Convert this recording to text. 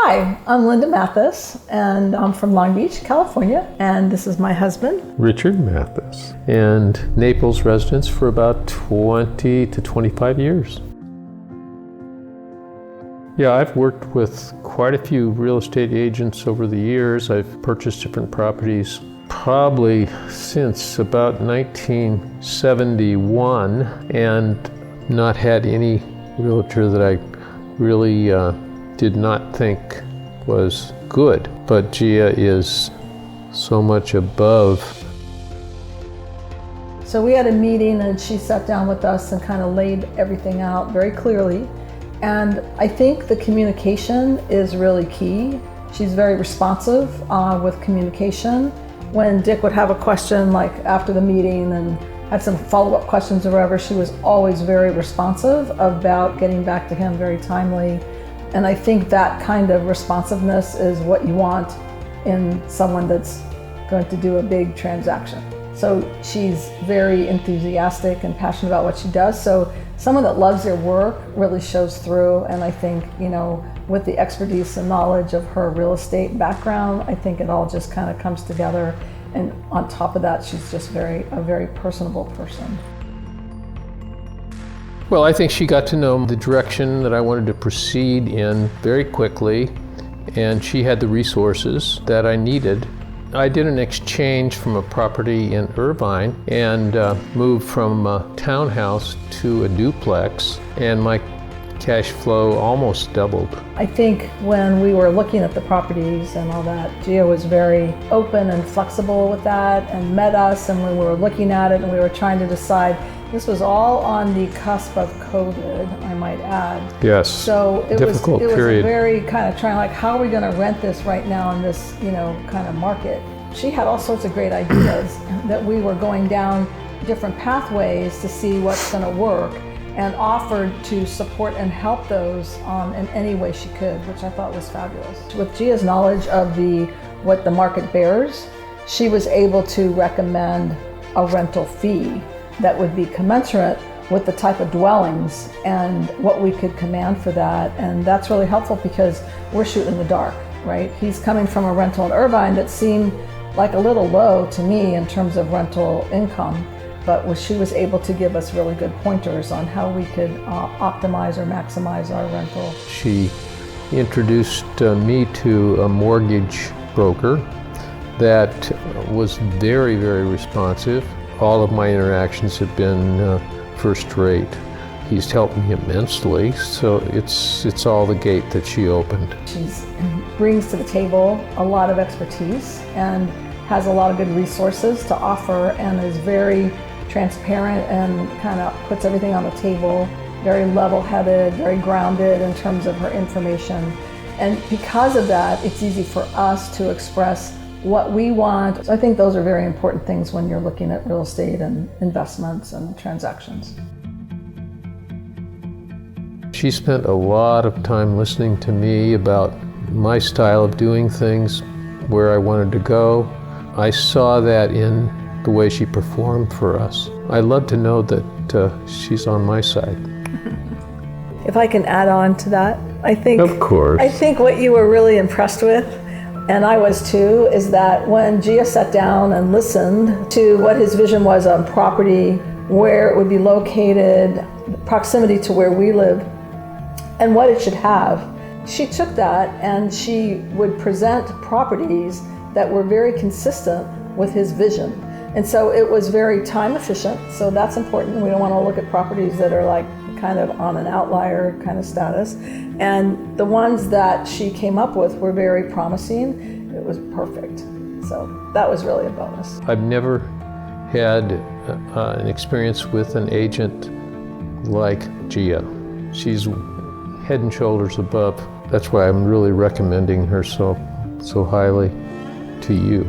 Hi, I'm Linda Mathis, and I'm from Long Beach, California, and this is my husband, Richard Mathis, and Naples residents for about 20 to 25 years. Yeah, I've worked with quite a few real estate agents over the years. I've purchased different properties probably since about 1971 and not had any realtor that I really did not think was good. But Gia is so much above. So we had a meeting and she sat down with us and kind of laid everything out very clearly. And I think the communication is really key. She's very responsive with communication. When Dick would have a question like after the meeting and had some follow-up questions or whatever, she was always very responsive about getting back to him very timely. And I think that kind of responsiveness is what you want in someone that's going to do a big transaction. So she's very enthusiastic and passionate about what she does. So someone that loves their work really shows through. And I think, with the expertise and knowledge of her real estate background, I think it all just kind of comes together. And on top of that, she's just a very personable person. Well, I think she got to know the direction that I wanted to proceed in very quickly, and she had the resources that I needed. I did an exchange from a property in Irvine and moved from a townhouse to a duplex, and my cash flow almost doubled. I think when we were looking at the properties and all that, Gia was very open and flexible with that and met us, and when we were looking at it and we were trying to decide, this was all on the cusp of COVID, I might add. Yes, so it difficult was period. Very kind of trying, like, how are we going to rent this right now in this, kind of market? She had all sorts of great ideas that we were going down different pathways to see what's going to work, and offered to support and help those in any way she could, which I thought was fabulous. With Gia's knowledge of what the market bears, she was able to recommend a rental fee that would be commensurate with the type of dwellings and what we could command for that. And that's really helpful because we're shooting in the dark, right? He's coming from a rental in Irvine that seemed like a little low to me in terms of rental income, but she was able to give us really good pointers on how we could optimize or maximize our rental. She introduced me to a mortgage broker that was very, very responsive. All of my interactions have been first rate. He's helped me immensely, so it's all the gate that she opened. She brings to the table a lot of expertise and has a lot of good resources to offer, and is very transparent and kind of puts everything on the table, very level-headed, very grounded in terms of her information. And because of that, it's easy for us to express what we want. So I think those are very important things when you're looking at real estate and investments and transactions. She spent a lot of time listening to me about my style of doing things, where I wanted to go. I saw that in the way she performed for us. I love to know that she's on my side. If I can add on to that, I think what you were really impressed with, and I was too, is that when Gia sat down and listened to what his vision was on property, where it would be located, proximity to where we live, and what it should have, she took that and she would present properties that were very consistent with his vision. And so it was very time efficient, so that's important. We don't want to look at properties that are like kind of on an outlier kind of status. And the ones that she came up with were very promising. It was perfect. So that was really a bonus. I've never had an experience with an agent like Gia. She's head and shoulders above. That's why I'm really recommending her so highly to you.